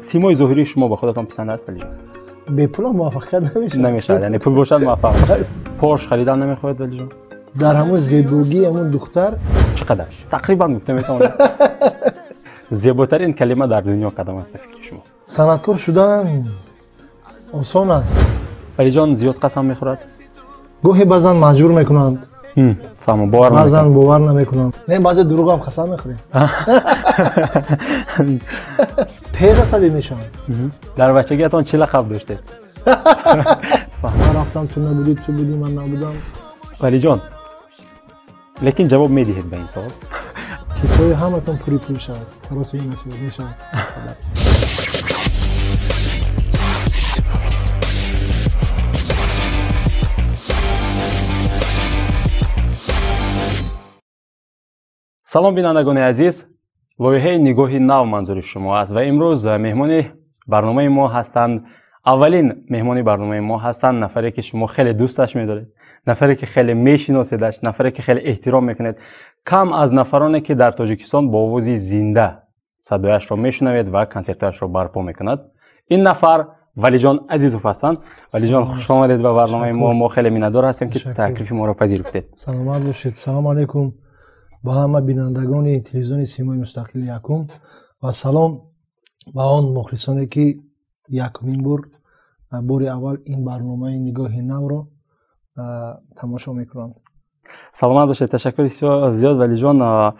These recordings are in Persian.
سیمای ظاهری شما به خودتان پسند است ولی جان؟ به پول موفقیت نمیشه، یعنی پول باشد موفق باشد. پورش خریدن نمیخواهید ولی جان؟ در همون زیبایی همون دختر چقدر؟ تقریبا گفته میتونم. زیباترین کلمه در دنیا کدام است به فکر شما؟ صنعتکار شدن آسان است. ولی جان زیاد قسم میخورد؟ گاهی بعضا مجبور میکنند. فهمم، باور بعضا باور نمیکنند. نه بعضی دروغ هم قسم میخوریم. تیز عصبی میشم. در بچگیتان چه لقب داشتید؟ من رفتم تو نبودی تو بودی من نبودم. ولی جان لیکن جواب میدهید به این سوال؟ کسای همتون پوری پول شد. سراسوی نشد میشد. سلام بینندگان عزیز، لایحه نگاهی نو منظور شما است و امروز مهمان برنامه ما هستند. اولین مهمان برنامه ما هستند نفری که شما خیلی دوستش می‌دارید، نفری که خیلی میشناسیدش، نفری که خیلی احترام میکنید. کم از نفرانی که در تاجیکستان با آواز زنده صدایش را میشنوید و کنسرتش را برپا میکند. این نفر ولی جان عزیزوف هستند. ولی جان خوش آمدید به برنامه ما. ما خیلی مینه‌دار هستیم که تکلیف ما را پذیرفتید. سلامت باشید. سلام علیکم با همه بینندگان تلویزیون سیمای مستقل یکم و سلام با آن مخلصانی که یکمین بار اول این برنامه نگاه نو را تماشا میکنند. سلامت باشید. تشکر زیاد ولی جان.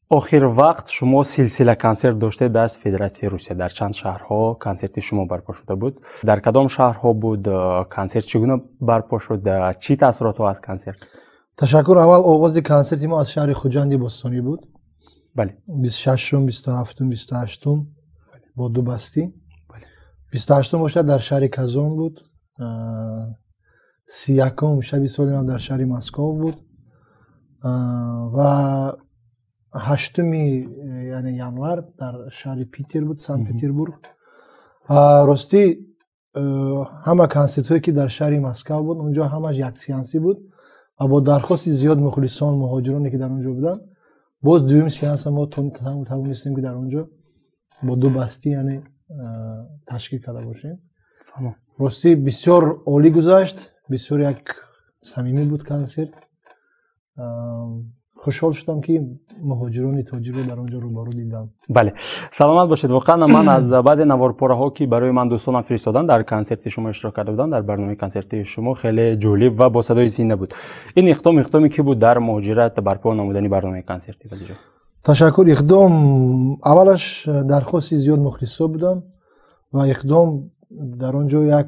آخر وقت شما سلسله کنسرت داشته در فدراسیون روسیه. در چند شهرها کنسرت شما برپا شده بود؟ در کدام شهرها بود؟ کنسرت چگونه برپا شد؟ چی تاثیرات از کنسرت؟ تشکر. اول آغاز کنسرت ما از شهر خوجند بستانی بود. بله. 26 27 28 با دو بستی. بله. 28 باشد در شهر کازان بود. 31 شب سال هم در شهر مسکو بود و 8 یعنی ینوار در شهر پیتر بود، سن پتربورگ. راستی همه کنسرت هایی که در شهر مسکو بود اونجا همش یک سیانسی بود و با درخواست زیاد مخلصان مهاجرانی که در اونجا بودن باز دویم سیانس ما توانستیم که در اونجا با دو بستی یعنی تشکیل کرده باشیم. راستی بسیار عالی گذشت، بسیار یک صمیمی بود کنسرت. خوشحال شدم که مهاجران تاجر رو در اونجا روبرو دیدم. بله سلامت باشید. واقعا من از بعضی نوارپاره ها که برای من دوستانم فرستادن در کنسرت شما اشتراک کرده بودن، در برنامه کنسرت شما خیلی جالب و با صدای زنده بود. این اقدامی که بود در مهاجرت برپا نمودن برنامه کنسرتی ولی جان؟ تشکر. اقدام اولش درخواست زیاد مخلصا بودم و اقدام در اونجا یک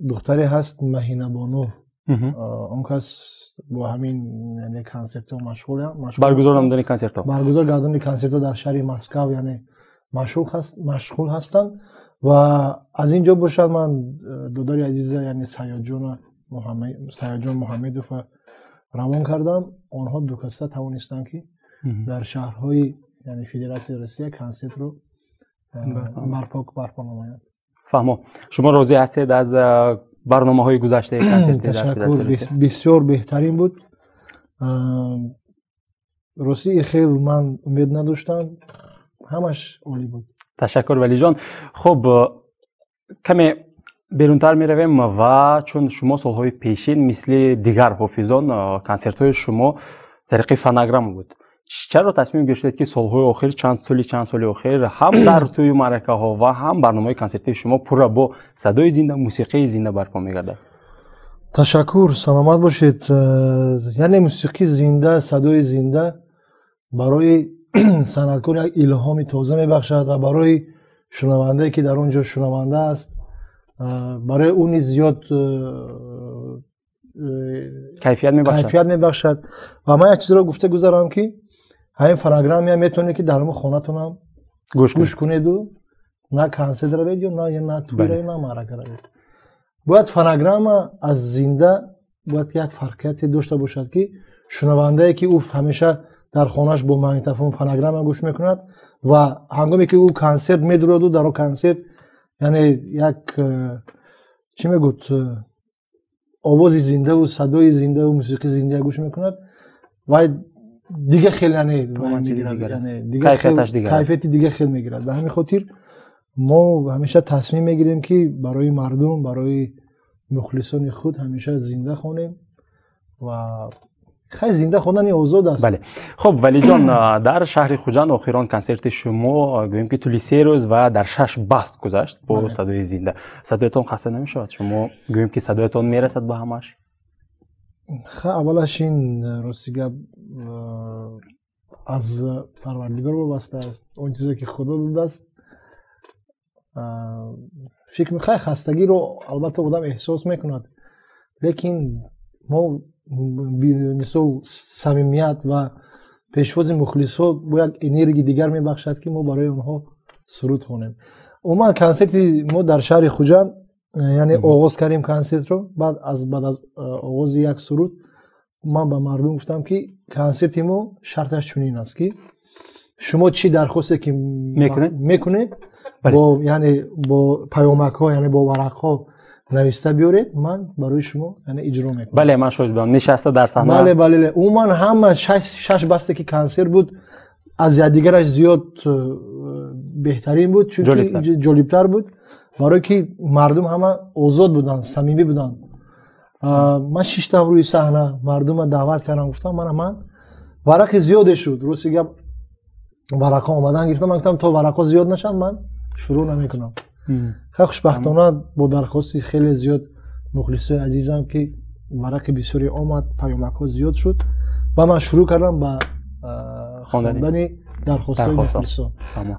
دختری هست مهینه بانو، اون کس با همین یعنی کنسرت ها مشغول برگزار نمودن کنسرت ها، برگزار کردن کنسرت ها در شهر مسکو یعنی مشغول هستند. و از اینجا باشد من دوداری عزیز یعنی سیاجان محمدوف روان کردم. آنها دو کسته توانستند که در شهرهای یعنی فدراسیون روسیه کنسرت رو برپا نمایند. فهمم. شما راضی هستید از برنامه های گذشته کنسرت در فدراسیون روسیه؟ بسیار بهترین بود. روسیه خیلی من امید نداشتم، همش عالی بود. تشکر ولی جان. خب کمی بیرونتر می رویم و چون شما سالهای پیشین مثل دیگر حافظان کنسرت های شما طریق فناگرام بود، چرا تصمیم گرفتید که سالهای آخر چند سال اخیر هم در توی معرکه ها و هم برنامه کنسرتی شما پر با صدای زنده، موسیقی زنده برپا میگرده؟ تشکر. سلامت باشید. یعنی موسیقی زنده، صدای زنده برای صنعتکار یک الهام تازه میبخشد و برای شنونده که در اونجا شنونده است برای اون زیاد کیفیت میبخشد. و من یک چیز را گفته گذارم که همین فناگرامی هم میتونه که در همون خانه‌تون هم گوش کنید و نه کنسرت رو بدید نه توی رو نه معرکه رو بدید. باید فناگرام از زنده باید یک فرقیت داشته باشد که شنونده که او همیشه در خانه‌اش با ماگنیتوفون فناگرام گوش میکند و هنگامی که او کنسرت میدرود و در اون کنسرت یعنی یک چی میگوید آواز زنده و صدای زنده و موسیقی زنده گوش میکند و دیگه خیلی یعنی کیفیت دیگه خیلی میگیرد. به همین خاطر ما همیشه تصمیم میگیریم که برای مردم، برای مخلصان خود همیشه زنده خونیم و خیلی زنده خوندن آزاد است. بله. خب ولی جان، در شهر خوجند آخران کنسرت شما گوییم که طولی 3 روز و در 6 بست گذشت با صدای زنده. صدایتان خسته نمیشود؟ شما گوییم که صدایتان میرسد به همش؟ اولش این راستی گپ از پروردگار وابسته است. اون چیزی که خدا داده است. فکر می‌کنم خستگی رو البته آدم احساس میکند، لیکن ما مثل صمیمیت و پیشواز مخلصا باید انرژی دیگر میبخشد که ما برای اونها سرود خوانیم. عموما کنسرت ما در شهر خوجند یعنی آغاز کردیم کنسرت رو. بعد از آغاز یک سرود من به مردم گفتم که کنسرت ما شرطش چنین است که شما چی درخواستی که میکنید با پیامک ها یعنی با ورق ها نوشته بیارید، من برای شما یعنی اجرا میکنم. بله، من شاهد بودم نشسته در صحنه. بله عموما همه 6 بسته که کنسرت بود از دیگرش زیاد بهترین بود، چون که جالبتر بود، برای که مردم همه آزاد بودن، صمیمی بودن. من 6 تا روی صحنه مردم دعوت کردم، گفتم من ورق زیاد شد، روسی گپ ورق ها اومدن، گفتم تا ورق ها زیاد نشن من شروع نمیکنم. خیلی خوشبختانه با درخواستی خیلی زیاد مخلصای عزیزم که ورق بسیاری آمد، پیامک ها زیاد شد و من شروع کردم به خواندن درخواست‌های مخلصا.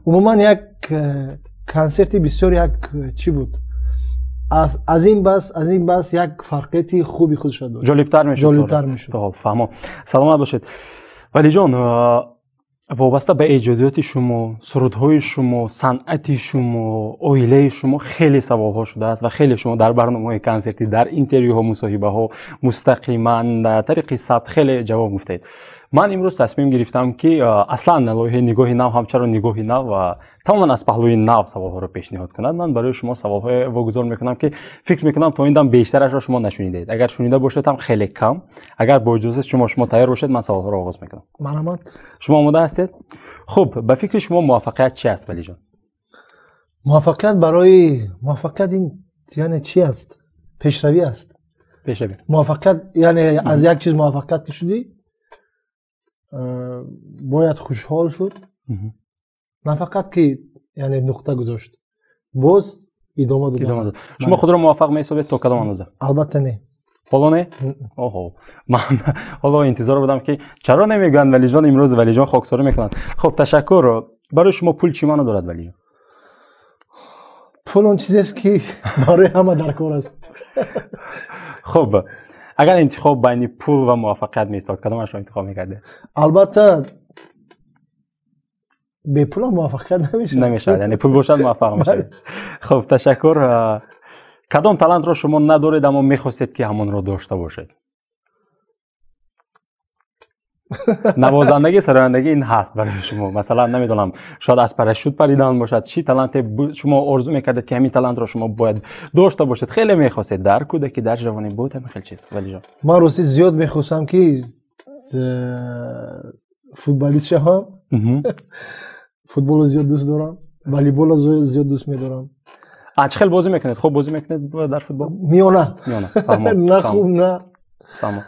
عموما یک کنسرت بسیار یک چی بود، از این بس یک فرقیتی خوبی خودش داشت، جالبتر میشد. فهمم. سلامت باشید. ولی جان، وابسته به ایجادیات شما، سرودهای شما، صنعت شما، اویله شما خیلی سوال‌ها شده است و خیلی شما در برنامه‌های کنسرتی، در اینترویوها، مصاحبه‌ها مستقیما در طریق ثبت خیلی جواب گفتید. من امروز تصمیم گرفتم که اصلا لایحه نگاهی نو همچنان نگاهی نو و تماما از پهلوی نو سوال‌ها رو پیشنهاد کند. من برای شما سوال‌های واگذار میکنم که فکر میکنم تا این دم بیشترش را شما نشنیدید. اگر شنیده باشید هم خیلی کم. اگر با اجازه شما تیار باشید من سوال‌ها رو آغاز میکنم. من شما آماده هستید؟ خب به فکر شما موفقیت چی است ولی جان؟ موفقیت این یعنی چی است؟ پیشروی است. پیشروی. موفقیت یعنی از یک چیز موفقیت که شدی باید خوشحال شد، نه فقط که یعنی نقطه گذاشت، باز ادامه داد. شما خود را موفق می‌حسابید تا کدام اندازه؟ البته نه. حالا نه؟ اوه، من حالا انتظار بودم که چرا نمیگن ولی جان امروز ولی جان خاکساری میکنن. خب تشکر. برای شما پول چی معنی دارد ولی جان؟ پول اون چیزی است که برای همه در کار است. خب اگر انتخاب بین پول و موفقیت می‌استاد کدامش را انتخاب می‌کردید؟ البته به پول موفقیت نمیشه. یعنی پول باشد موفق میشید. خب تشکر. کدام تالنت را شما ندارید اما می‌خواستید که همون را داشته باشید؟ نوازندگی، سرایندگی این هست برای شما. مثلا نمیدونم شاید از پراشوت پریدن باشد. چی تالنت شما آرزو میکردید که همین تالنت را شما باید داشته باشید؟ خیلی میخواستید در کودکی، در جوانی بود هم خیلی چیز ولی جان. من راستی زیاد میخواستم که فوتبالیست شوم. فوتبال زیاد دوست دارم، والیبال زیاد دوست میدارم. خیلی بازی میکنید؟ خب بازی میکنید در فوتبال؟ میونه. فهمم. نه خوب نه. فهمم.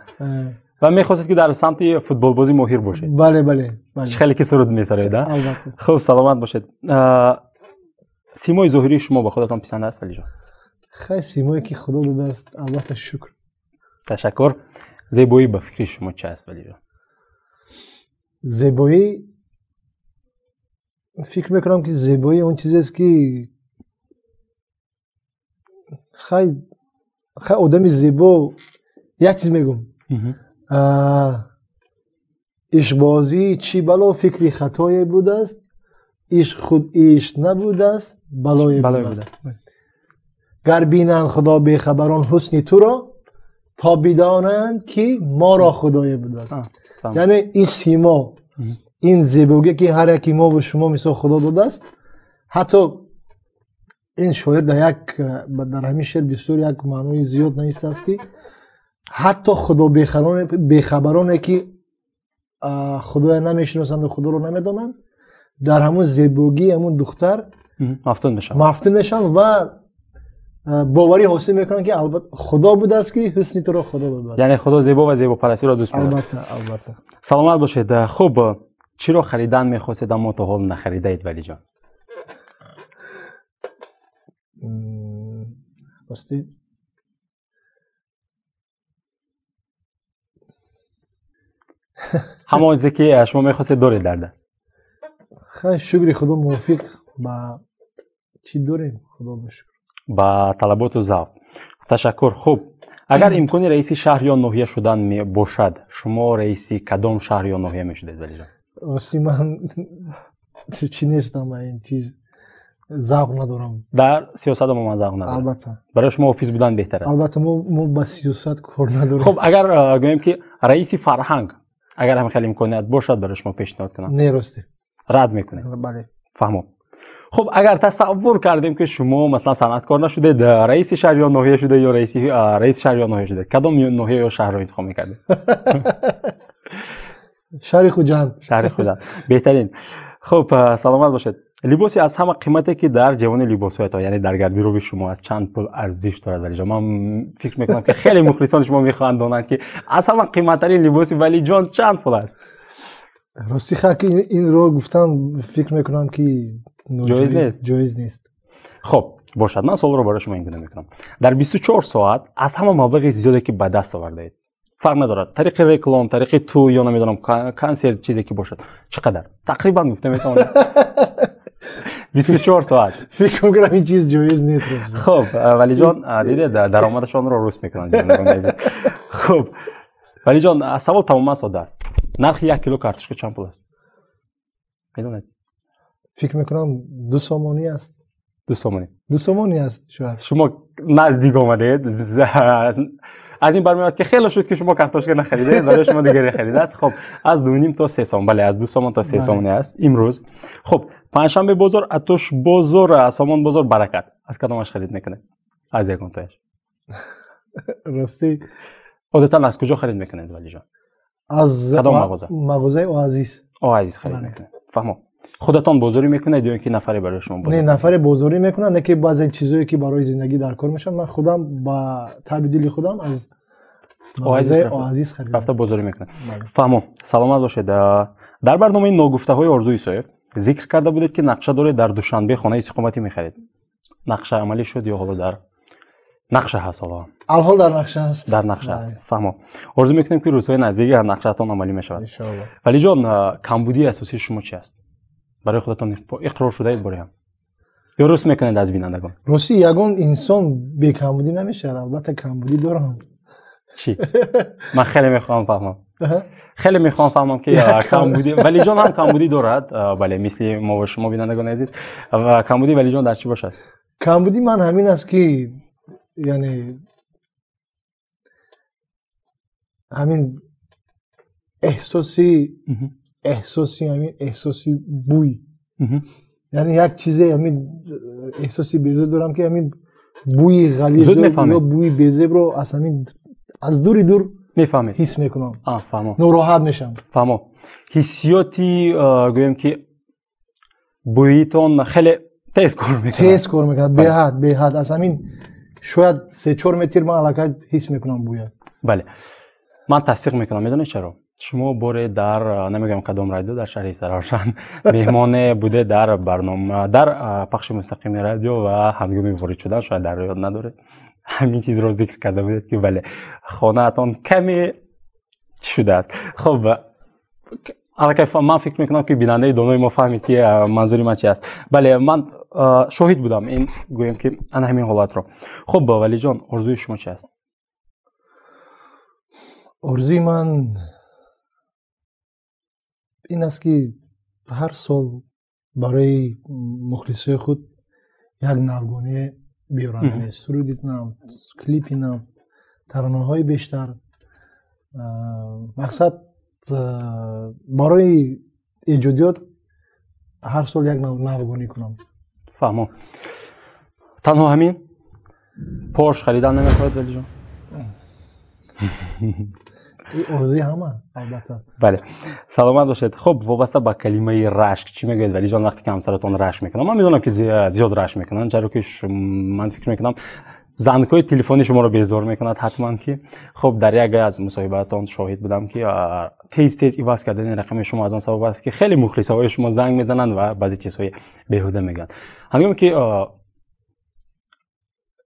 و میخواستید که در سمت فوتبال بازی ماهر باشید؟ بله. خیلی که سرود میسرید. البته. خب سلامت باشید. سیمای ظاهری شما به خودتان پسند است ولی جان؟ خیلی سیمایی که خدا داده است، البته شکر. تشکر. زیبایی به فکر شما چه است ولی جان؟ زیبایی فکر میکنم که زیبایی اون چیزی است که خیلی آدم زیبا. یک چیز میگم، عشق بازی چی بلا فکری خطایی بوده است، عشق خود عشق نبوده است بلای بوده است. گر بینند خدا بیخبران حسن تو را، تا بدانند که ما را خدای بوده است. یعنی این سیما، این زیبایی که هر یکی ما و شما مثل خدا داده است. حتی این شاعر در همین شعر بسیار یک معنای زیاد نیست است که حتی خدا بیخبرانه که خدا نمیشناسند و خدا رو نمیدانند در همون زیبایی همون دختر مفتون میشن و باوری حاصل میکنن که البته خدا بوده است که حسنی تو رو خدا بوده. یعنی خدا زیبا و زیبا پرستی رو دوست می‌داره. البته. سلامت باشید. خب چی رو خریدن می‌خواستید اما تا حال نخریدید ولی جان؟ راستی همون چیزی که شما می‌خواستید دارید در دست. خیلی شکر خدا موافق با چی داریم خدا بشکر. با طلبات و ذوق. تشکر. خوب اگر امکانی رئیس شهر یا ناحیه شدن باشد شما رئیس کدام شهر یا ناحیه میشدید ولی جان؟ راستی من چی نیستم این چیز ذوق ندارم. در سیاست من ذوق ندارم. البته. برای شما آفیس بودن بهتر است. البته ما با سیاست کار نداریم. خب اگر گوییم که رئیس فرهنگ اگر هم خیلی امکانیت باشد برای شما پیشنهاد کنم. نه راستی. رد میکنه. بله. فهمم. خب اگر تصور کردیم که شما مثلا صنعتکار نشدید رئیس شهر یا ناحیه شده یا رئیس شهر یا ناحیه شده کدام ناحیه یا شهر رو انتخاب میکردید؟ شهر خوجند. شهر خوجند بهترین. خب سلامت باشید. لباسی از همه قیمتی که در جوان لباس‌هایتان یعنی در گردروب شما از چند پول ارزش دارد ولی جان؟ من فکر میکنم که خیلی مخلصان شما میخواهند دانند که از همه قیمت‌ترین لباسی ولی جان چند پول است؟ راستی خاکی این رو گفتم فکر میکنم که جایز نیست. خب باشد من سوال رو برای شما اینگونه میکنم. در 24 ساعت از همه مبلغ زیادی که به دست آورده اید فرق ندارد طریق رکلام طریق تو یا نمیدونم کنسرت چیزی که باشد چقدر تقریبا گفته میتونم 24 ساعت فکر میکنم این چیز جایز نیست. خب ولی جان دیده درآمدشان رو رست میکنن. خب ولی جان سوال تماما ساده است. نرخ 1 کیلو کارتوشک چند پول است؟ میدونید؟ فکر میکنم 2 سومانی است. 2 سومانی. 2 سومانی است شاید. شما نزدیک آمدید. از این برمیاد که خیلی شد که شما کارتوشک نخریدید برای شما دیگه خریده است. خب از 2.5 تا 3 سوم. بله از 2 سوم تا 3 سومانی است امروز. خب پنجشنبه بازار اتوش بازار سامان بازار برکت از کدامش خرید میکنه؟ از یکم تاش. راستی عادتا از کجا خرید میکنید ولی جان؟ از کدام مغازه؟ مغازه اوازیس خرید میکنه. فهمم. خودتان بازاری میکنید یا اینکه نفری برای شما بازاری؟ نه نفری بازاری میکنن نه که بعضی چیزایی که برای زندگی در کار میشن من خودم با تبدیل خودم از اوازیس خریدم رفته بازاری میکنه. فهمم. سلامت باشید. در برنامه ناگفته های آرزوی صاحب ذکر کرده بودید که نقشه دارید در دوشنبه خانه استقامتی میخرید. نقشه عملی شد یا حالا در نقشه هست؟ الحال در نقشه است. در نقشه است. فهمم. آرزو میکنیم که روزهای نزدیک نقشه‌تان عملی میشود. ان شاء الله. ولی جان کمبودی اساسی شما چی است؟ برای خودتان اقرار شده اید برای هم یا رست میکنید از بینندگان؟ راستی یگان انسان بی کمبودی نمیشه. البته کمبودی دارم. چی؟ من خیلی میخوام فهمم. خیلی میخوام فهمم که کمبودی ولی جان هم کمبودی دارد. بله مثل ما و شما بینندگان عزیز و کمبودی ولی جان در چی باشد؟ کمبودی من همین است که یعنی همین احساسی همین احساسی بوی یعنی یک چیزی همین احساسی بیزه دارم که همین بوی غلیظ یا بوی بیزه رو از همین از دور میفهمید حس میکنم. فهمم. ناراحت میشم. فهمم. حسیاتی گویم که بویتون خیلی تیز کار میکنه. به حد از همین شاید 3-4 متر من علاقه حس میکنم بوی. بله من تصدیق میکنم. میدونید چرا؟ شما باره در نمیگم کدام رادیو در شهر سرارشان مهمان بوده در برنامه در پخش مستقیم رادیو و هنگامی وارد شدن شاید در یاد نداره همین چیز رو ذکر کرده بودید که بله خانه اتون کمی شده است. خب البته من فکر میکنم که بیننده دونوی ما فهمید که منظوری من چی است. بله من شاهد بودم این گویم که انا همین حالت رو. خب ولی جان آرزوی شما چی است؟ آرزوی من این است که هر سال برای مخلصای خود یک نوگانه بیارن. سرودی نام، کلیپی نام، ترانه‌های بیشتر. مقصد برای ایجادیات هر سال یک نوگانی کنم. فهمم. تنها همین؟ پورش خریدن نمیخواید ولی جان؟ این ارزوی همه البته. بله سلامت باشید. خب وابسته به کلمه رشک چی میگید ولی جان وقتی که همسرتون رشک میکنن؟ من میدونم که زیاد رشک میکنن، چرا که من فکر میکنم زنگ‌های تلفنی شما رو بیزار میکند حتما که خب در یک از مصاحبه‌تان شاهد بودم که تیز ایواز کردن رقم شما از آن سبب است که خیلی مخلصای شما زنگ میزنند و بعضی چیزهای بیهوده میگن. هنگامی که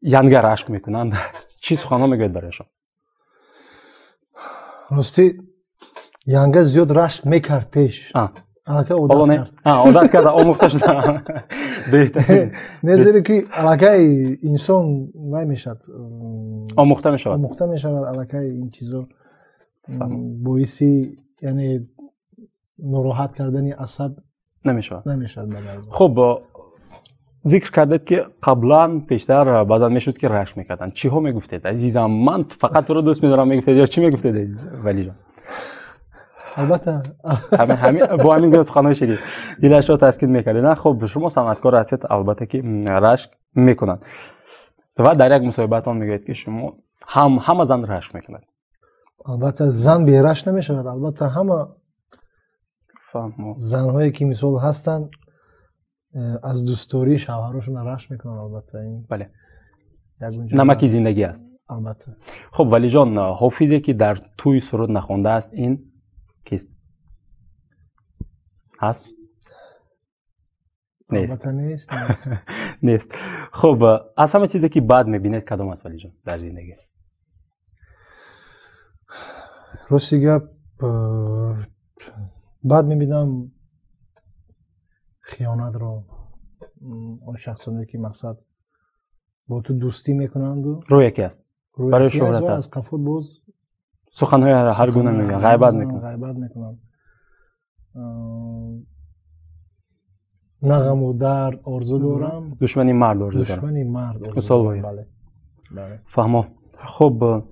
ینگر رشک میکنند چی سخن‌ها میگید برایشان؟ راستی ینگر زیاد رشک میکرد پیش. الکه عادت کرد آموخته شده. بهترین نظری که الکه انسان نمیشد آموخته میشود الکه این چیزا باعثی یعنی ناراحت کردن عصب نمیشد. خب ذکر کردید که قبلا پیشتر بعضا میشد که رشک میکردن، چی ها میگفتید عزیزم؟ من فقط تو رو دوست میدارم میگفتید یا چی میگفتید ولی جان؟ البته همین با همین گونه سخن‌های شیرین دلش را تسکین می‌کردید. نه خب شما صنعتکار هستید البته که رشک میکنند و در یک مصاحبه‌تان میگید که شما همه زن رشک میکنند. البته زن بی رشک نمیشود. البته همه زن‌هایی که مثال هستند از دوستوری شوهرشون رشک میکنن. البته این بله نمکی زندگی است. البته خب ولی جان حافظی که در توی سرود نخوانده است این کیست؟ هست؟ نیست. نیست. خب از همه چیزی که بد میبینید کدام است ولی جان در زندگی؟ راستی گپ بد میبینم خیانت رو، اون شخصانی که مقصد با تو دوستی میکنند و روی یکی است برای شهرت از قفوت باز سخنهای هر گونه میگن، غیبت میکنن. نغم و درد آرزو دارم، دشمنی مرد آرزو دارم. دشمنی مرد مثال باید. بله. فهمو. خب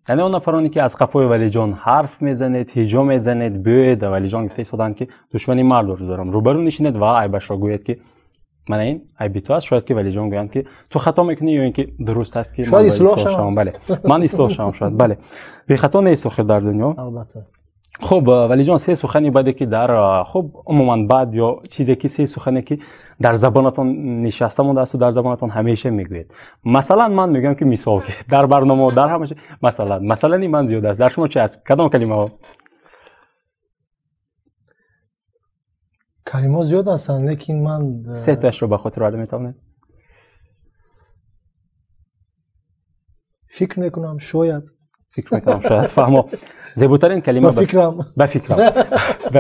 یعنی اون نفرانی که از قفوی ولی جان حرف میزنید، هجا میزنید، بیاید ولی جان گفته ایستادن که دشمنی مرد آرزو دارم، روبرو نشینید و عیبش را گوید که من این عیب تو است. شاید که ولی جان گویند که تو خطا میکنی یا اینکه درست است که من اصلاح شوم. بله من اصلاح شوم شاید. بله بی خطا نیست آخر در دنیا. البته. خب ولی جان سه سخنی بده که در خب عموما بعد یا چیزی که سه سخنی که در زبانتون نشسته مونده است و در زبانتون همیشه میگوید. مثلا من میگم که مثال که در برنامه در همه مثلا این من زیاد است. در شما چه است؟ کدام کلمه ها؟ کلمات زیاد هستن لیکن من سه تاش رو به خاطر آورده میتونید؟ فکر میکنم شاید فهمو. زیباترین کلمه به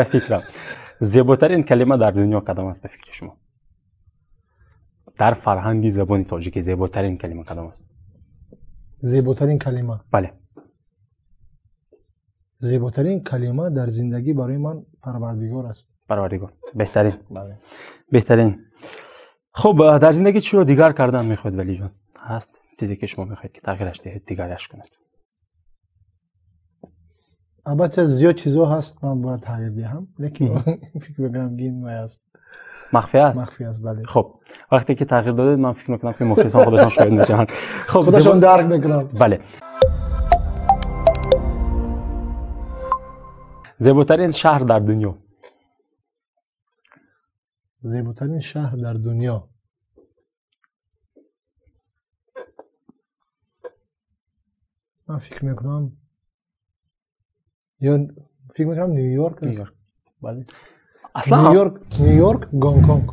فکرم زیباترین کلمه در دنیا کدام است به فکر شما؟ در فرهنگ زبان تاجیک زیباترین کلمه کدام است؟ زیباترین کلمه؟ بله زیباترین کلمه در زندگی برای من پروردگار است. پروردگار بهترین. بله بهترین. خب در زندگی چی رو دیگر کردن میخواید ولی جان؟ هست چیزی که شما میخواید که تغییرش دهید، دیگرش کنید؟ البته زیاد چیزا هست من باید تغییر دهم لیکن فکر میکنم این است مخفی است. بله. خب وقتی که تغییر دادید من فکر میکنم که مخلصان خودشان شاید میشن. خب خودشان درک میکنم. بله. زیباترین شهر در دنیا؟ زیباترین شهر در دنیا من فکر میکنم نیویورک است. بله. اصلا نیویورک گانکونگ.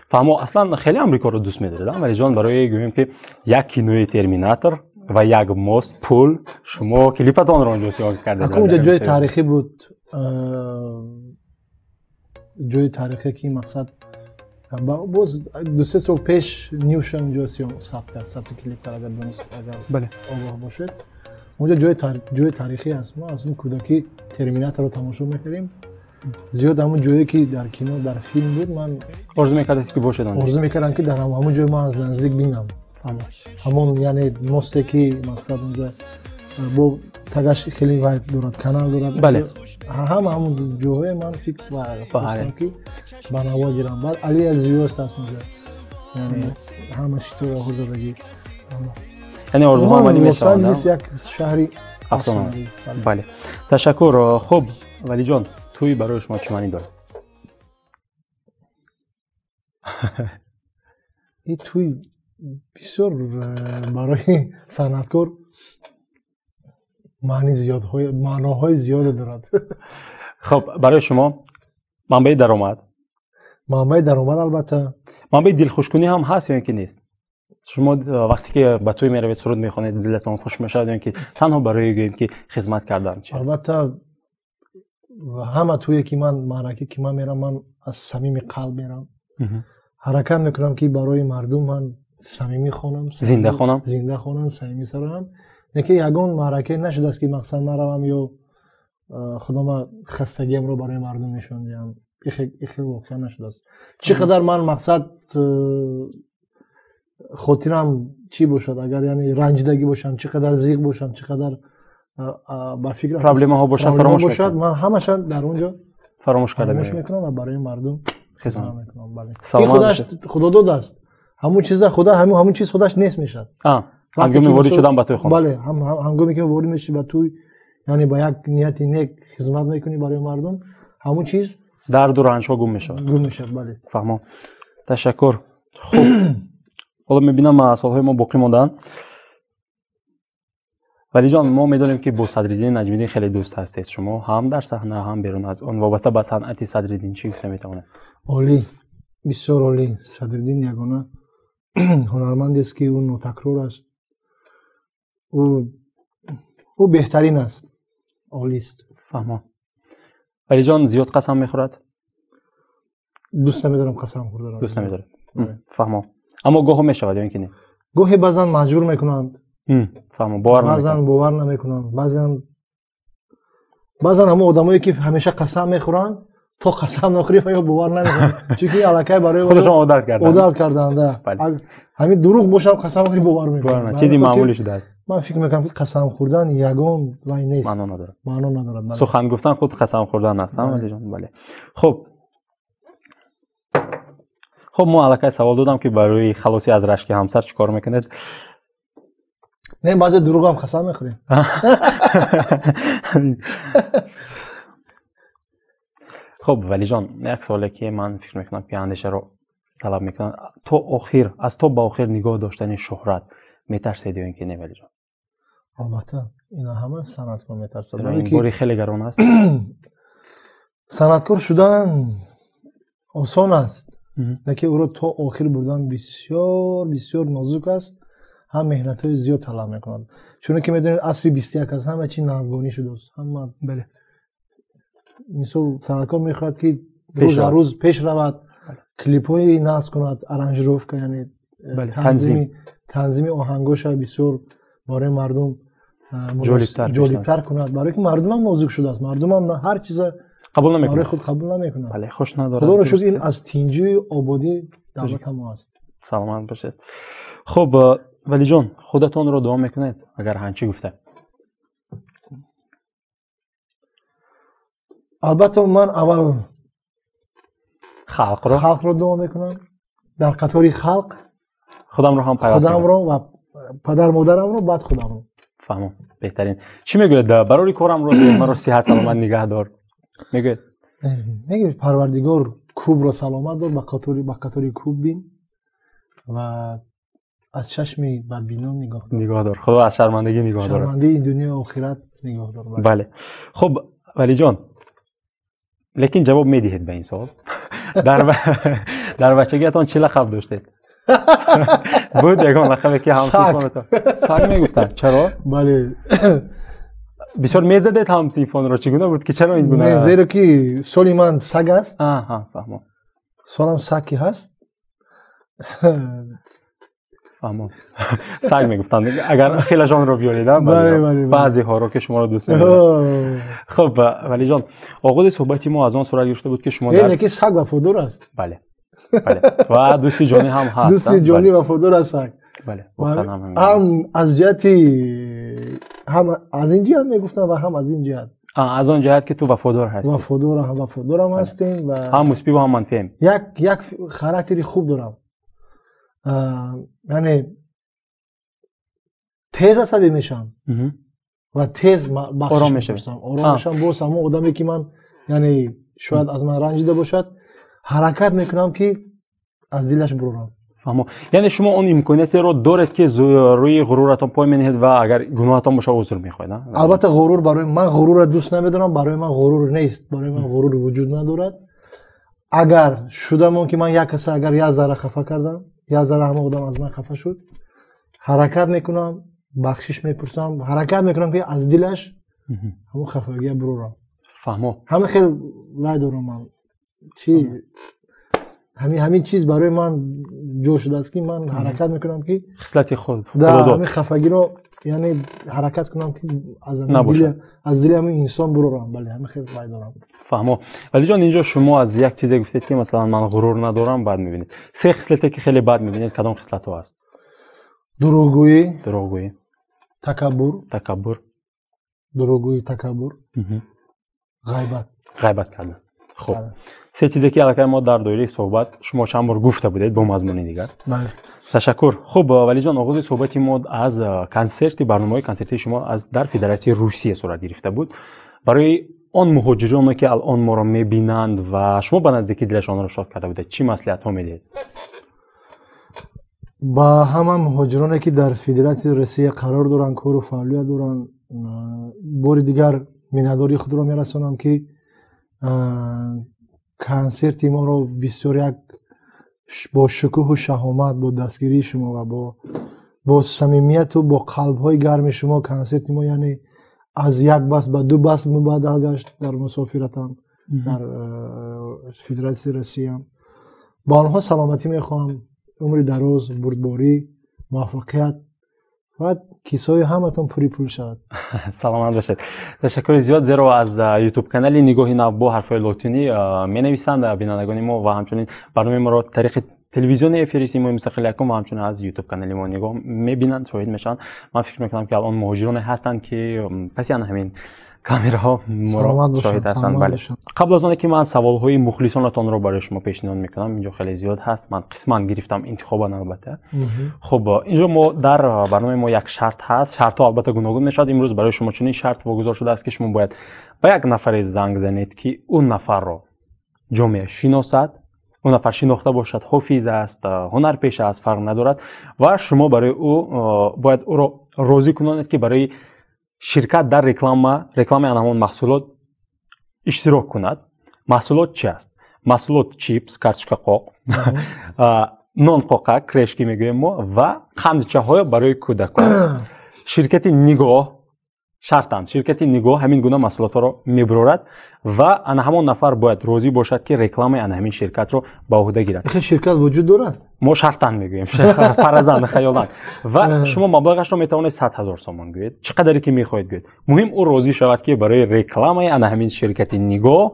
فهمو. اصلا خیلی امریکا رو دوست می‌دارید ولی جان برای گویم که یک کینوی ترمیناتور و یک ماست پول شما کلیپتون رو اونجا سیاه کردید. اونجا جای تاریخی بود، جای تاریخی که مقصد باز دو سه سال پیش نیوشن اونجا ثبت کلیپ کرد اگر بله آگاه باشید. اونجا جای تاریخی است. ما از اون کودکی ترمیناتور رو تماشا می‌کردیم. زیاد همون جایی که در کینو در فیلم بود من آرزو می‌کردم که باشد. آرزو می‌کردم که در همون جای ما از نزدیک ببینم. همون یعنی ماستی که مقصد اونجا با تاگش خیلی وایب دارد، کانال دارد. بله. همون جاهای من فکر می‌کنم که بناوا گیرم. بعد علی از زیوست است اونجا. یعنی همه استورا حضور داری. یعنی آرزو ما ولی میشوند. یک شهری افسانه‌ای. بله تشکر. خب ولی جان توی برای شما چی معنی داره؟ این توی بسیار برای صنعتکار معناهای زیاد دارد. خب برای شما منبع درآمد البته منبع دلخوشکنی هم هست یا اینکه نیست؟ شما وقتی که به توی میروید سرود میخونید دلتون خوش میشه یا اینکه تنها برای گوییم که خدمت کردن چیه؟ البته همه توی که من معرکه که من میرم من از صمیم قلب میرم حرکت میکنم که برای مردم من صمیمی خونم زنده خونم صمیمی سرم نکه یگان معرکه نشده است که مقصد نروم یا خودم خستگیم رو برای مردم نشون دهم. این واقعا نشده است. چقدر من مقصد خاطرم چی باشد اگر یعنی رنجیدگی باشم چقدر زیغ باشم چقدر با فکر پرابلم ها باشد فراموش باشد من همش در اونجا فراموش میکنم و برای مردم خدمت میکنم. بله خدا داد است همون چیز خدا همون چیز خودش نیست میشد. هنگامی وارد شدم به توی خونه. بله هنگامی که وارد میشی به توی یعنی با یک نیت نیک خدمت میکنی برای مردم همون چیز درد و رنج ها گم میشه. بله فهمم. تشکر. خب حالا میبینم سالهای ما باقی موندن. ولی جان ما میدونیم که با صدرالدین نجمیدین خیلی دوست هستید شما هم در صحنه هم بیرون از اون. وابسته به صنعت صدرالدین چی گفته میتونه؟ عالی بسیار عالی. صدرالدین یگانه هنرمندی است که اون نوتکرار است. او بهترین است. عالی است. فهمم. ولی جان زیاد قسم میخورد؟ دوست نمیدارم قسم خوردن. دوست نمیداره. فهمم. اما گاه میشود یا اینکه نه؟ گاهی بعضا مجبور میکنند. فهمم. بعضا باور نمیکنند. بعضا هم آدمایی که همیشه قسم میخورن تو قسم نخوری یا باور نمیکنن چون که الکی برای خودشون عادت کردند. همین دروغ باشم قسم بخوری باور میکنن. چیزی معمولی شده است. من فکر میکنم که قسم خوردن یگان وای نیست. معنا ندارد. سخن گفتن خود قسم خوردن است. ولی جان بله. خب ما الکی سوال دادم که برای خلاصی از رشک همسر چیکار میکنید؟ نه بعضی دروغ هم قسم میخوریم. خب ولی جان یک سوالی که من فکر میکنم که اندیشه رو طلب میکنم از تو با آخر نگاه داشتن شهرت میترسید یا اینکه نه ولی جان؟ البته اینا همه صنعتکار میترسند. این باری خیلی گران است. صنعتکار شدن آسان است. نکه او را تا آخر بردن بسیار بسیار نازک است. هم مهنت های زیاد طلب میکنند. چون که میدونید عصر 21 از همه چی ناافغانی شده است. همه بله. مثلا صنعتکار میخواد که روز پیش رود کلیپ های نصب کند آرنجروفکا یعنی تنظیم آهنگاش بسیار برای مردم جالبتر کند برای که مردم هم نازک شده است. مردم هم هر چیز قبول نمیکنه. برای خود قبول نمیکنه. بله خوش نداره. خدا رو شکر این از تینجوی آبادی دعوت هم است. سلامت باشید. خب ولی جان خودتون رو دعا میکنید اگر هنچی گفته؟ البته من اول خلق رو دعا میکنم. در قطاری خلق خودم رو هم پیوست خودم رو و پدر مادرم رو بعد خودم رو. فهمم. بهترین. چی میگوید برای کارم رو من رو صحت سلامت نگه دار؟ میگه پروردگار کوب رو سلامت دار با قطاری کوب بین و از چشمی بدبینان نگاه دار. خدا از شرمندگی نگاه دار. شرمنده این دنیا و آخرت نگاه دار. بله. خب ولی جان لیکن جواب میدهید به این سوال. در بچگیتون چه لقب داشتید؟ بود یکان لقبی که همسیفانتون سگ میگفتن. چرا؟ بله. بسیار میزدید همسیفان رو. چگونه بود که چرا این گونه؟ نه زیرا که سالی من سگ است. فهمم. سالم سگ کی هست؟ فهمم. سگ میگفتن اگر خیلی جان رو بیاریدم بعضی ها رو که شما رو دوست نمیدارم. خب ولی جان آغاز صحبتی ما از آن صورت گرفته بود که شما در اینکه سگ وفادار است. بله و دوستی جانی هم هست. دوستی جانی وفادار است سگ. بله هم از جهتی هم از این جهت میگفتن و هم از این جهت. از آن جهت که تو وفادار هستی. وفادارم هستیم و هم مثبت و هم منفی. یک خاراکتری خوب دارم. یعنی تیز عصبی میشم و تیز بخشش میپرسم. آرام میشم. باز همون آدمی که من یعنی شاید از من رنجیده باشد حرکت میکنم که از دلش برورم. فهمو. یعنی شما اون امکانیت رو دارید که روی غرورتان پای منهید و اگر گناهتان باشه عذر میخواید. البته غرور برای من غرور دوست نمیدارم. برای من غرور نیست. برای من غرور وجود ندارد. اگر شدم که من یک کسی اگر یک ذره خفه کردم، یک ذره همه آدم از من خفه شد، حرکت میکنم، بخشش میپرسم، حرکت میکنم که از دلش همون خفگی برورم. فهمو. همه خیلی وای دارم من. چی همین چیز برای من جور شده است که من حرکت میکنم که خصلت خود همین خفگی رو یعنی حرکت کنم که از دل همین انسان برورم. بله همین خیلی وای دارم. فهمو. ولی جان اینجا شما از یک چیزی گفتید که مثلا من غرور ندارم بعد میبینید. سه خصلتی که خیلی بد میبینید کدام خصلت ها است؟ دروغگویی، تکبر، غیبت کردن. خب سه چیزی که الان ما در دایره صحبت شما چند بار گفته بودید با مضمون دیگر. بله. تشکر. خب ولی جان آغاز صحبت ما از برنامه کنسرتی شما از در فدراسیون روسیه صورت گرفته بود. برای آن مهاجرانی که الان ما را میبینند و شما به نزدیکی دلشان را شاد کرده بودید چی مصلحت ها میدید؟ با همه مهاجرانی که در فدراسیون روسیه قرار دارن، کار و فعالیت دارن، بار دیگر مینداری خود را میرسانم که کنسرت ما رو بسیار یک با شکوه و شهامت با دستگیری شما و با صمیمیت و با قلب های گرم شما کنسرت ما یعنی از یک بس به دو بس مبادل گشت در مسافرتم در فدراسیون روسیه. با آنها سلامتی میخوام، عمر دراز، بردباری، موفقیت و کیسای همتون پوری پول شد. سلامت باشید. تشکر زیاد زیرا از یوتیوب کانال نگاهی نو با حرفهای لاتینی می‌نویسند بینندگان ما و همچنین برنامه ما را طریق تلویزیون افری سیمای مستقل یکم و همچنین از یوتیوب کانال ما نگاه می‌بینند، شاهد میشن. من فکر می‌کنم که الان مهاجرانی هستند که پس یعنی همین کامراها ما شاهد هستند. بله. قبل از آنکه من سوال‌های مخلصانتان رو برای شما پیشنهاد می‌کنم، اینجا خیلی زیاد هست، من قسما گرفتم انتخابا البته. خب اینجا ما در برنامه ما یک شرط هست، شرط ها البته گوناگون میشد. امروز برای شما چنین شرط واگذار شده است که شما باید با یک نفر زنگ زنید که اون نفر رو جامعه شناسد، اون نفر شناخته باشد، حافظ است، هنرپیشه است، فرق ندارد و شما برای او باید او رو راضی کنید که برای شرکت در رکلام همون محصولات اشتراک کند. محصولات چی است؟ محصولات چیپس، کارچکا قوق، نان قوقک، کرشکی میگوییم ما و قندچه های برای کودکان. شرکت نگاه شرطاً شرکت نگاه همین گونه محصولات رو میبرد و آن همون نفر باید راضی باشد که رکلام آن همین شرکت رو به عهده گیرد. شرکت وجود دارد؟ ما شرطاً میگوییم، فرضاً خیالاً. و شما مبلغش رو میتوانید 100,000 تومان گویید، چقدری که میخواهید گویید. مهم او راضی شود که برای رکلام آن همین شرکت نگاه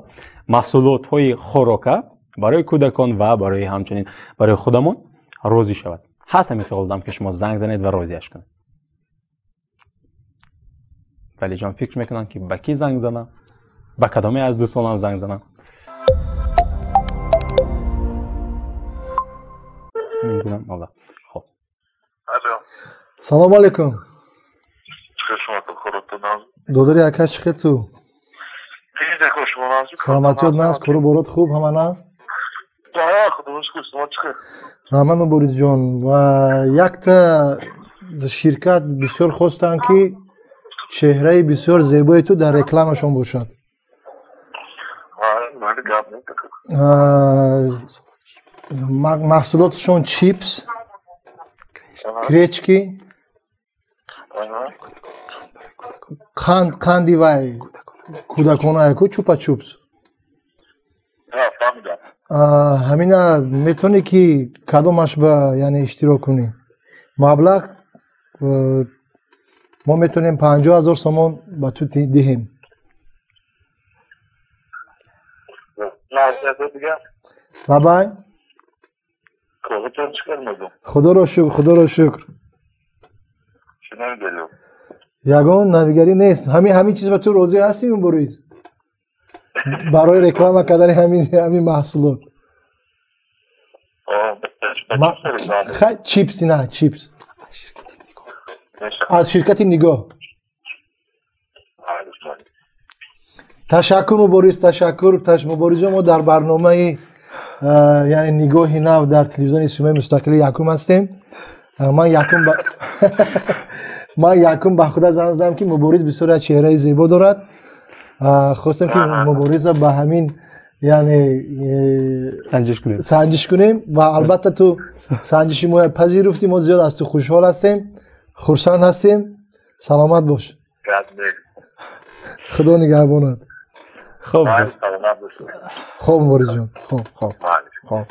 محصولات های خوراک برای کودکان و برای همچنین برای خودمون راضی شود. هست همین خیال که شما زنگ زنید و راضیش کنید. ولی جان فکر میکنن که با کی زنگ زنم؟ با کدامی از دوستانم زنگ زنم؟ میدونم والا. خب. سلام علیکم. دادری اکاش خیتو. سلامتی od nás, koro borod خوب همه ناز. رامان بوریس جان و یک تا شرکت بسیار خواستن که چهره بسیار زیبای تو در رکلامشون باشد. محصولاتشون چیپس، کرچکی، قندی وای کودکانه کو چوپا چوپس. همینا میتونی که کدومش با یعنی اشتراک کنی. مبلغ ما میتونیم 50,000 تومان با تو دهیم. بابای خدا رو شکر، خدا رو شکر. یگان نویگری نیست، همین چیز با تو راضی هستیم برویز برای رکلام کردن همین محصولات. چیپس نه چیپس از شرکت نگاه. تشکر مبارز جان. ما در برنامه یعنی نگاهی نو در تلویزیون سیمای مستقل یکم هستیم. من یکم به خدا زنگ زدم که مبارز بسیار چهره زیبا دارد. خواستم که مبارز به همین یعنی سنجش کنیم و البته تو سنجشی ما پذیرفتی. ما زیاد از تو خوشحال هستیم، خرسند هستیم. سلامت باش. خدا نگهبانت. خوب مبارز جان. خوب.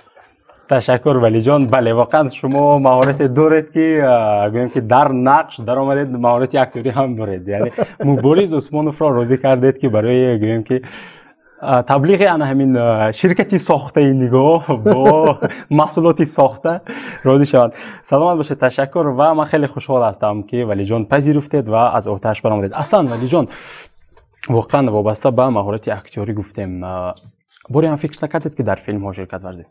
تشکر ولی جان. بله واقعا شما مهارت دارید که گویم که در نقش در آمدید، مهارت اکتوری هم دارید. یعنی مبارز عثمانوف را راضی کردید که برای گویم که تبلیغ همین شرکتی ساخته نگاه با محصولاتی ساخته راضی شوند. سلامت باشید. تشکر و من خیلی خوشحال هستم که ولی جان پذیرفتید و از آتش برآمدید. اصلا ولی جان واقعا وابسته به مهارت اکتوری گفتیم، باری هم فکر نکردید که در فیلم ها شرکت ورزید؟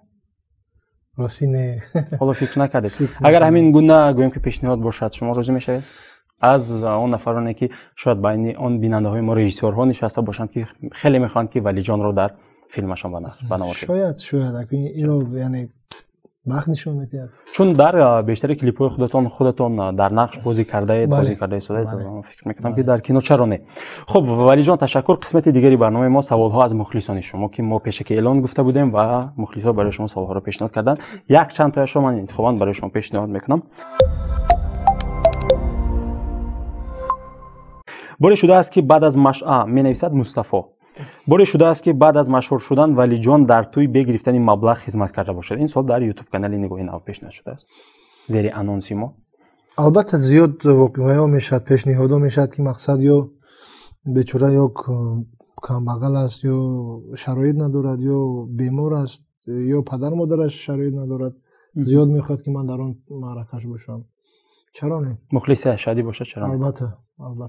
راستی نه. حالا فکر نکردید اگر همین گونه گویم که پیشنهاد باشد شما راضی میشید از اون نفرانی که شاید بین اون بیننده های ما رژیسورها نشسته باشند که خیلی میخوان که ولی جان رو در فیلمشون بنوارد؟ شاید اینو یعنی وقت نشون میده، چون در بیشتر کلیپ های خودتون در نقش بازی کرده اید، بازی کرده ایستادید. فکر میکنم که در کینو چرا نه. خب ولی جان تشکر. قسمت دیگری برنامه ما سوال ها از مخلصان شما که ما پیش که اعلان گفته بودیم و مخلصا برای شما سوال ها رو پیشنهاد کردن. یک چند تایش رو من انتخاباً برای شما پیشنهاد میکنم. باری شده است که بعد از می‌نویسد مصطفی. باری شده است که بعد از مشهور شدن ولی جان در توی بگرفتن مبلغ خدمت کرده باشد. این سوال در یوتیوب کانال نگاهی نو پیشنهاد شده است زیر آنونس ما. البته زیاد واقعا میشد پیشنهاد میشد که مقصد یا بیچاره یا کم بغل است یا شرایط ندارد یا بیمار است یا پدر مادرش شرایط ندارد، زیاد میخواد که من در اون معرکش باشم. چرا نه؟ مخلص شادی باشد چرا نه؟ البته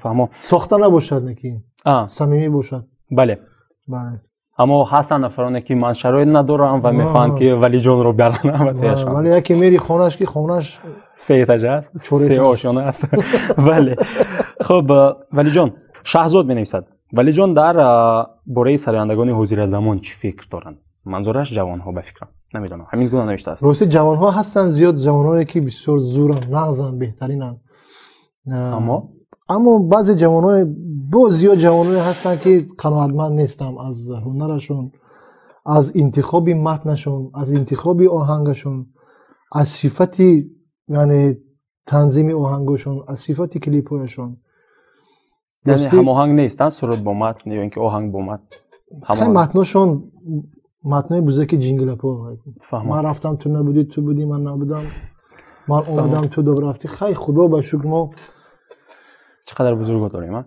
فهمو. ساخته نباشد نکی صمیمی باشد. بله اما هستن نفرانی که من شرایط ندارم و میخوان که ولی جان رو برن و تیشان، ولی یکی میری خونش که خونش 3 اتاج است، 3 آشیانه است. بله خب ولی جان شاهزاد بنویسد ولی جان در باره سرایندگان حضور زمان چی فکر دارند؟ منظورش جوان ها به فکرم نمیدونم همین گونه نوشته است. راستی جوان ها هستن زیاد، جوانایی که بسیار زورن، نغزن، بهترینن. اما بعضی جوانای زیاد جوانایی هستن که قناعتمند نیستم از هنرشون، از انتخاب متنشون، از انتخاب آهنگشون، از صفتی یعنی تنظیم آهنگشون، از صفتی کلیپ‌هایشون. یعنی هماهنگ نیستن سرود با متن یا اینکه آهنگ با متن. خیلی متنشون متنای بزرگی جینگل اپا. من رفتم تو نبودی، تو بودی من نبودم، من اومدم تو دو رفتی. خیلی خدا به شکر ما چقدر بزرگ داریم.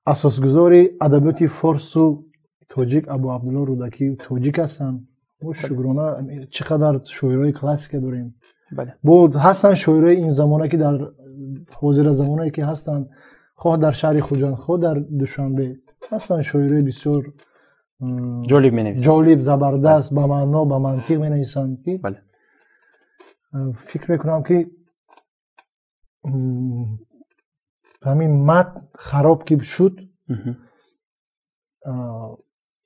اساسگذاری ادبیات فارس و تاجیک ابو عبدالله رودکی تاجیک هستن. ما شکرانه چقدر شاعرای کلاسیک داریم. بله. بود هستن شاعرای این زمانه که در حاضر زمانه که هستن، خواه در شهر خوجان خواه در دوشنبه هستن شاعرای بسیار جالب می‌نویسن، جالب زبردست، با معنا با منطق می‌نویسن. بله. فکر میکنم که همین متن خراب که شد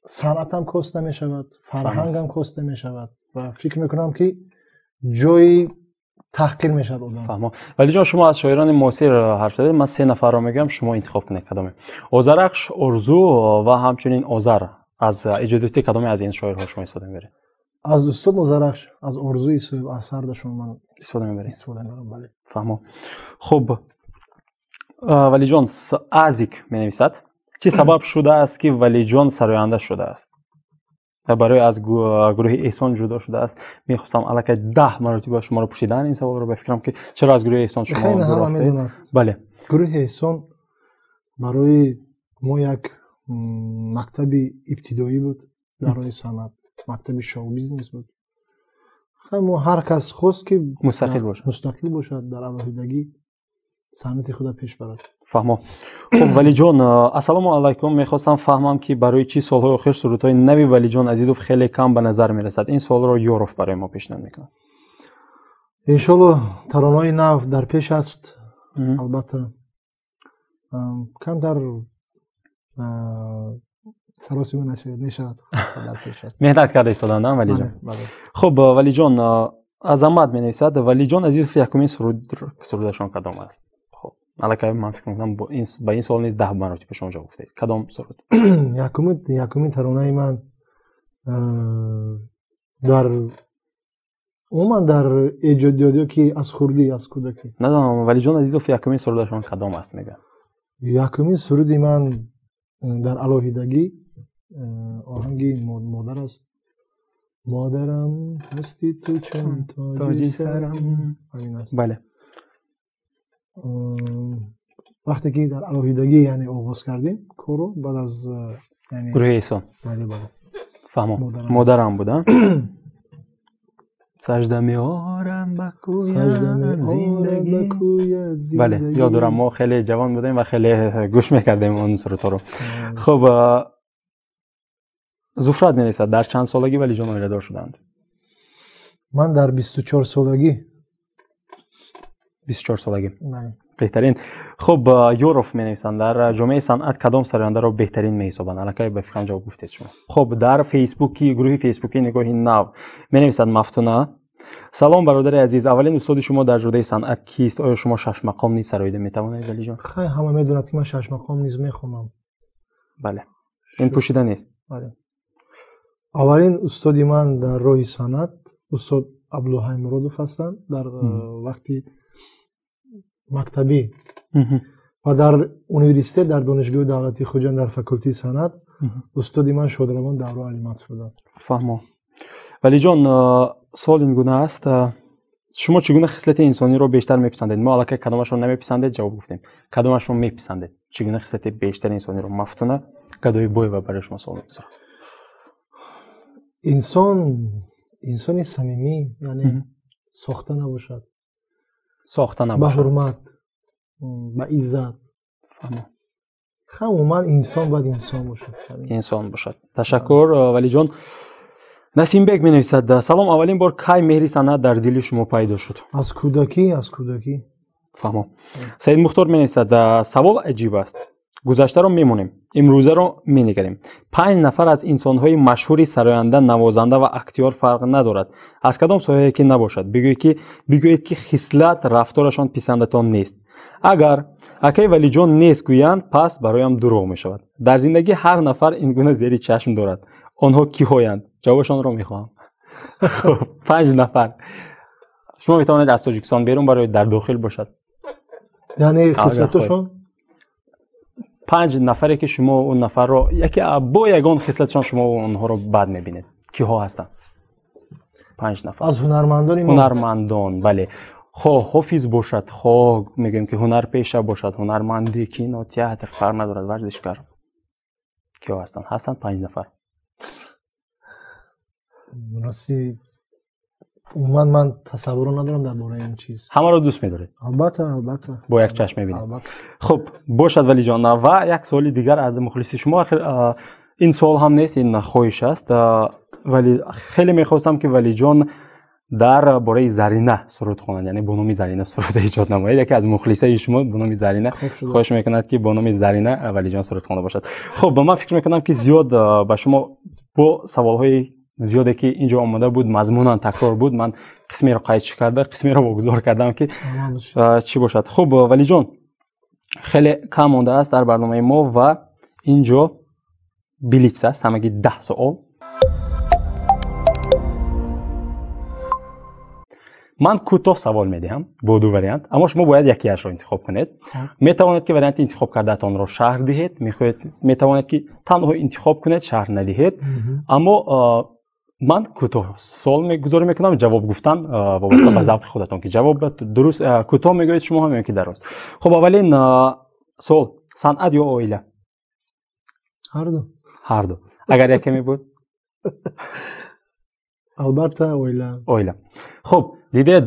صنعت هم کاسته می شود، فرهنگ هم کاسته می شود و فکر میکنم که جای تحقیر می شود آدم. فهمم. ولی جان شما از شاعران معاصر حرف زدید، من 3 نفر رو میگم شما انتخاب کنید کدومه. آذرخش، ارزو و همچنین آذر. از ایجادات کدومه از این شاعرها شما استفاده می‌برید؟ از استاد آذرخش، از ارزوی صاحب اثرشون من استفاده می‌برید. بله. فهمم. خب ولی جان ازیک می‌نویسد چه سبب شده است که ولی جان سراینده شده است و برای از گروه احسان جدا شده است؟ می‌خواستم الکی 10 مرتبه شما رو پوشیدن این سوال رو بفکرم که چرا از گروه احسان شما جدا رفتید؟ بله. گروه احسان برای ما یک مکتب ابتدایی بود در راه صنعت، مکتب شو بیزنس بود. خیلی هر کس خواست که مستقل باشد در اوایدگی صنعت خود پیش برد. فهمم. خب ولی جان السلام علیکم، میخواستم فهمم که برای چی سالهای آخر سرودهای نوی ولی جان عزیزوف خیلی کم به نظر میرسد. این سوال رو یوروف برای ما پیشنهاد میکنه. انشالله ترانه‌های نو در پیش است. البته کم در سراسیمه نشود در پیش است. مهنت کرده ایستادن نه ولی جان. خب ولی جان عظمت می نویسد. ولی جان عزیز یکمین سرودشان کدام است؟ خب الکی من فکر میکنم با این سوال نیست 10 مرتبه شما جواب دادید. کدام سرود؟ یکمین ترانه من در عموما در ایجادیو که از خوردی از کودکی. نه ولی جان عزیز یکمین سرودشان کدام است میگه؟ یکمین سرودی من در الوهیدگی آهنگی مادر است. مادرم هستی تو چون تاجی سرم. بله. وقتی که در الوهیدگی یعنی آغاز کردیم کورو بعد از یعنی گروه ایسان. بله. فهمم. مادرم بودم. سجده میارم به کوی زندگی. بله یاد دارم ما خیلی جوان بودیم و خیلی گوش میکردیم اون سرودها رو. خب زفرت می‌نویسد در چند سالگی ولی جان اویله دار شدند؟ من در 24 سالگی. 24 سالگی. بله. بهترین. خب یوروف می‌نویسند در جامعه صنعت کدام سراینده را بهترین می‌حسابند؟ الکی به فکرم جواب گفتید شما. خب در فیسبوکی گروه فیسبوکی نگاهی نو می‌نویسد مفتونه سلام برادر عزیز، اولین استاد شما در جوده صنعت کیست؟ آیا شما 6 مقام نیز سراییده می‌توانید ولی جان؟ خیلی همه می‌دونند که من 6 مقام نیز می‌خونم. بله. این پوشیده نیست. بله. اولین استادی من در راه صنعت استاد عبدالحی مرادوف هستند در وقتی مکتبی و در اونیورسیته در دانشگاه دولتی خوجند در فاکولته صنعت استادی من شادروان دورا علی مسعود. فهمم. ولی جان سوال این گونه است شما چگونه خصلت انسانی رو بیشتر میپسندید؟ ما الکی کدامشون نمیپسندید جواب گفتیم. کدامشون میپسندید؟ چگونه خصلت بیشتر انسانی رو مفتونه گدای بوی و برای شما سوال میذارم. انسانی صمیمی یعنی ساخته نباشد. ساخته نباشد. با حرمت با عزت. فهمم. عموما انسان باید انسان باشد. انسان باشد. تشکر ولی جان. نسیم بیگ می‌نویسد سلام، اولین بار کی مهری صنعت در دل شما پیدا شد؟ از کودکی. فهمم. سید مختار می‌نویسد سوال عجیب است. گذشته رو میمونیم، امروزه رو مینگریم. 5 نفر از انسان‌های مشهوری سراینده، نوازنده و اکتیور فرق ندارد. از کدام سایه که نباشد بگویید که خصلت رفتارشان پسندتان نیست. اگر اکی ولی جان نیست گویند پس برایم دروغ میشود. در زندگی هر نفر این گونه زیر چشم دارد. آنها کی‌هایند؟ جوابشان رو میخواهم. خب 5 نفر. شما میتوانید از تاجیکستان بیرون برای در داخل باشد. یعنی خصلتشون 5 نفری که شما اون نفر رو یکی با یگان خصلتشان شما اونها رو بد میبینید. کیها هستن؟ 5 نفر. از هنرمندان. بله. خب حافظ باشد، خب میگیم که هنر پیشه باشد، هنرمندی، کینو، تئاتر فرق ندارد، ورزشکار. کیها هستن 5 نفر. راستی من تصور ندارم درباره این چیز. همه رو دوست می‌دارید؟ البته. با یک چشم می‌بینید. خب باشد ولی جان و یک سوال دیگر از مخلص شما. این سوال هم نیست، این خواهش است ولی خیلی می‌خواستم که ولی جان در باره زرینه سرود خوانند، یعنی با نام زرینه سرود ایجاد نمایید. یکی از مخلصای شما با نام زرینه خواهش می‌کند که با نام زرینه ولی جان سرود خوانده باشد. خب من فکر می‌کنم که زیاد با شما با سوال‌های زیاده که اینجا آمده بود مضموناً تکرار بود، من قسمی رو قید کرده قسمی رو واگذار کردم که چی باشد. خب ولی جان خیلی کم مونده است در برنامه ما و اینجا بلیتس است، همگی 10 سوال. من کوتاه سوال میدهم با 2 وریانت، اما شما باید یکی اش را انتخاب کنید. میتوانید که وریانت انتخاب کردهتان را شرح دهید، میتوانید که تنها انتخاب کنید شرح ندهید. اما من کوتاه سوال میگذارم میکنم، جواب گفتن وابسته به ذوق خودتون که جواب درست کوتاه میگوید شما هم که درست. خب اولین سوال، صنعت یا عائله؟ هر دو. اگر یکی می بود البته عائله. خب دیدید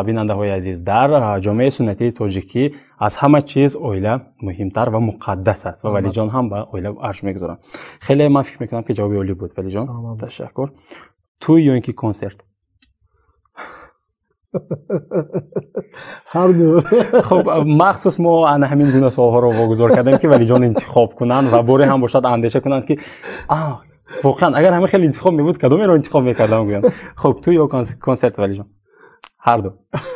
بیننده های عزیز، در جامعه سنتی تاجیکی از همه چیز عائله مهمتر و مقدس است و ولی جان هم به عائله ارج میگذارن. خیلی من فکر میکنم که جواب عالی بود ولی جان. تشکر. توی یا اینکه کنسرت؟ هر دو. خب مخصوص ما ان همین گونه سوال‌ها رو واگذار کردیم که ولی جان انتخاب کنن و بوری هم باشد اندیشه کنن که واقعا اگر همه خیلی انتخاب میبود کدومی رو انتخاب میکردم گویم. خب تو یا کنسرت ولی جان هر دو.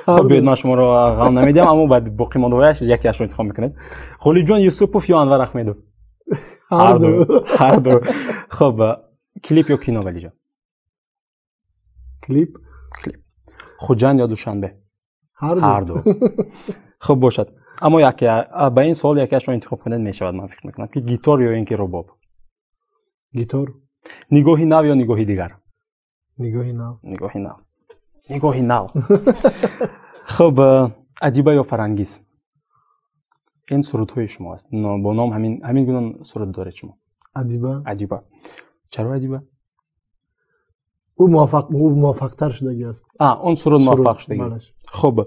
خب بیاد من شما رو غم نمیدم اما بعد باقی ماندویش یکی اش رو انتخاب میکنید. خلی جان یوسفوف یا انور احمدو؟ هر دو. خب کلیپ یا کینو ولی جان؟ کلیپ. خوجند یا دوشنبه؟ هر دو. خب باشد. اما یکی با این سوال یکیش رو انتخاب کنید میشود من فکر میکنم که گیتار یا اینکه رباب؟ گیتار. نگاهی نو یا نگاهی دیگر؟ نگاهی نو. خب عجیبه یا فرانگیز؟ این سرودهای شما است. با نام همین گونه سرود دارید شما. عجیبه. چرا عجیبه؟ او موفق تر شدگی است. اون سرود موفق شدگی. خب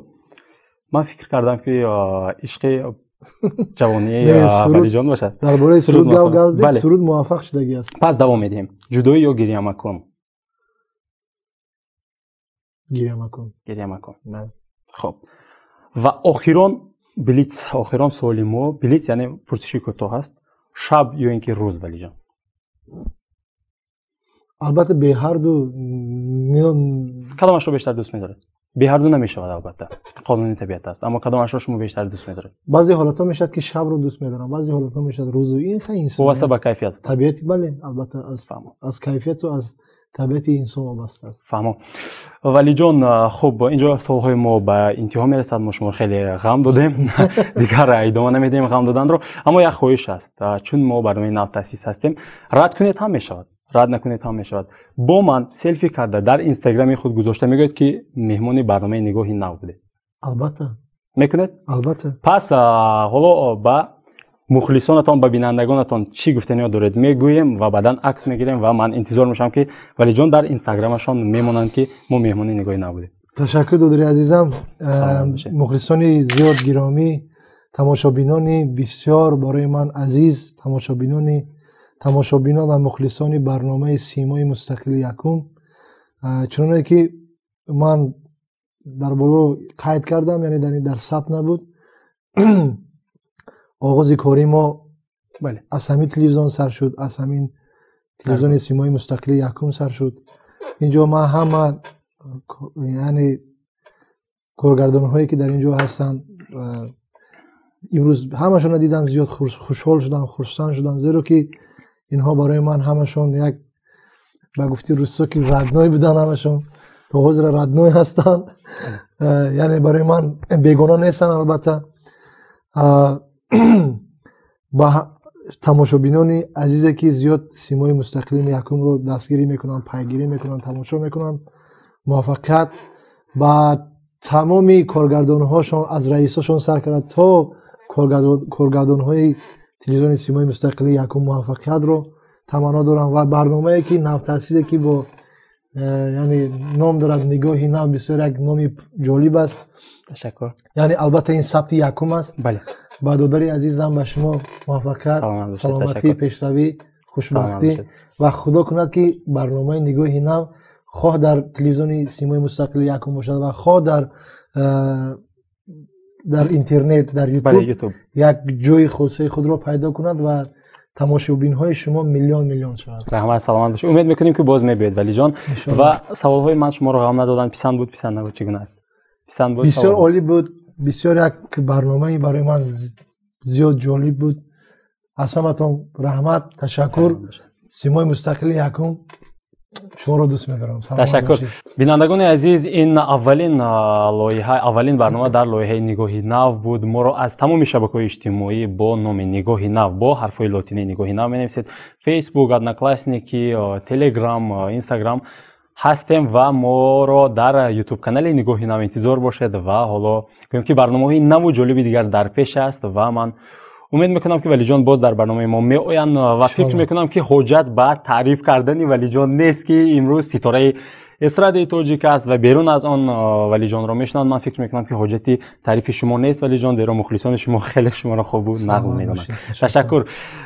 من فکر کردم که عشق جوانی ولی جان باشد. درباره سرود موفق شدگی است. پس دوام میدیم. جدایی یا گریه مکن؟ گریه مکن. خب و آخران سوالی ما بلیت یعنی پرسشی کوتاه است. شب یا اینکه روز ولی جان؟ البته به هر دو کدامش رو بیشتر دوست می‌دارید؟ به هر دو نمی‌شود البته. قانونی طبیعت است. اما کدامش رو شما بیشتر دوست می‌دارید؟ بعضی حالات‌ها میشد که شب رو دوست می‌دارم. بعضی حالات‌ها میشد روز. این خیلی انسان. واسه با کیفیت. طبیعت بله البته از کیفیت و از طبیعت انسان وابسته است. فهمم. ولی جان خب اینجا سوال‌های ما به انتها میرسد. ما شما خیلی غم دادیم. دیگر ادامه نمیدیم غم دادن رو. اما یک خواهش است. چون ما برنامه نو تاسیس هستیم رد کنید هم میشود. رد نکنید هم میشود. با من سلفی کرده در اینستاگرام خود گذاشته میگوید که مهمانی برنامه نگاهی نو بوده. البته. میکنید؟ البته. پس حالا با مخلصانتان با بینندگانتان چی گفتنی دارید میگویم و بعداً عکس میگیریم و من انتظار میشم که ولی جان در اینستاگرامشان میمونن که ما مهمانی نگاهی نو بوده. تشکر دودری عزیزم. مخلصان زیاد گرامی، تماشابینان بسیار برای من عزیز، تماشابینان و مخلصان برنامه سیمای مستقل یکم، چون که من در بالا قید کردم یعنی در ثبت نبود. آغاز کاری ما از همین تلویزیون سر شد، از همین تلویزیون سیمای مستقل یکم سر شد. اینجا ما همه یعنی کارگردان هایی که در اینجا هستن امروز همشون دیدم زیاد خوشحال شدم، خرسند شدم، زیرا که اینها برای من همشون یک به گفتی روستا که ردنای بودن، همشون تا حاضر ردنای هستن. یعنی برای من بیگانه نیستن. البته با تماشابینان عزیزی که زیاد سیمای مستقل یکم رو دستگیری میکنن، پیگیری میکنن، تماشا میکنن، موفقیت با تمامی کارگردان هاشون از رئیساشون سر کرد تا کارگردان های تلویزیون سیمای مستقل یکم موفقیت رو تمنا دارم و برنامه‌ای که نو تاسیسی که با یعنی نام دارد نگاهی نو، بسیار یک نام جالب است. تشکر. یعنی البته این ثبت یکم است. بله. با دودری عزیزم به شما موفقیت، سلامتی، پیشروی، خوشبختی و خدا کند که برنامه نگاهی نو خواه در تلویزیون سیمای مستقل یکم باشد و خواه در اینترنت، در یوتیوب یک جای خاصه خود را پیدا کند و تماشابین های شما میلیون شود. رحمت سلامت باشه. امید میکنیم که باز میبینید ولی جان. و سوال های من شما رو غم ندادن. پسند نبود چگونه است؟ پسند بود. بسیار عالی بود. بسیار یک برنامه برای من زیاد جالب بود. از همتون رحمت، تشکر. سیمای مستقل یکم شما رو دوست می‌دارم. تشکر. بینندگان عزیز، این اولین برنامه در لایحه نگاهی نو بود. ما رو از تمام شبکه‌های اجتماعی با نام نگاهی نو با حرف‌های لاتینی نگاهی نو می‌نویسید. فیسبوک، ادناکلاسنیکی، تلگرام، اینستاگرام هستیم و ما رو در یوتیوب کانال نگاهی نو انتظار باشید و حالا گویم که برنامه‌های نو و جالبی دیگر در پیش است و من امید میکنم که ولی جان باز در برنامه ما میآیند و فکر میکنم که حجت بعد تعریف کردن ولی جان نیست که امروز ستاره استرادی توجیک است و بیرون از آن ولی جان را میشناسند. من فکر میکنم که حاجتی تعریف شما نیست ولی جان، زیرا مخلصان شما خیلی شما را خوب نقض میدونند. تشکر.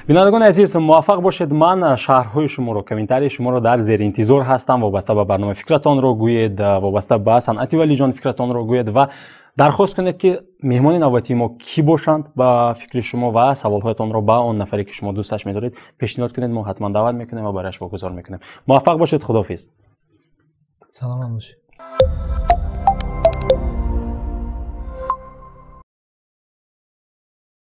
بینندگان عزیز موفق باشید. من شرح‌های شما را، کامنتاری شما را در زیر انتظار هستم. وابسته به برنامه فکرتان را گویید، وابسته به صنعت ولی جان فکرتان را گویید و درخواست کنید که مهمان نوبتی ما کی باشند با فکر شما و سوالهایتان را با اون نفری که شما دوستش می‌دارید پیشنهاد کنید. ما حتما دعوت میکنیم و برایش واگذار میکنیم. موفق باشید. خداحافظ. سلام باشید.